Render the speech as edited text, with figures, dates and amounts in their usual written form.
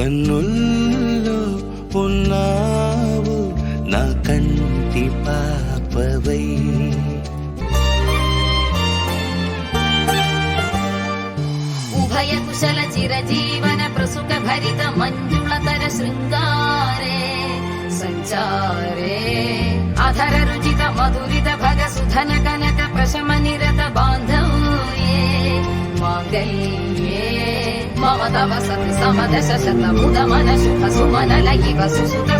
కన్నుల్లో ఉన్నావు నా కంటి పాపవై. ఉభయ కుశల చిరజీవన ప్రసుక భరిత మంజుళతర శృంగారే సంచారే అధర రుచిత మధురిత భగ సుధన కనక ప్రశమ నిరత బాంధవ్యే మాంగళ్యే మమ తవ సతి సమదశ శత ముద మన శుభ సుమన లయివ సుసుత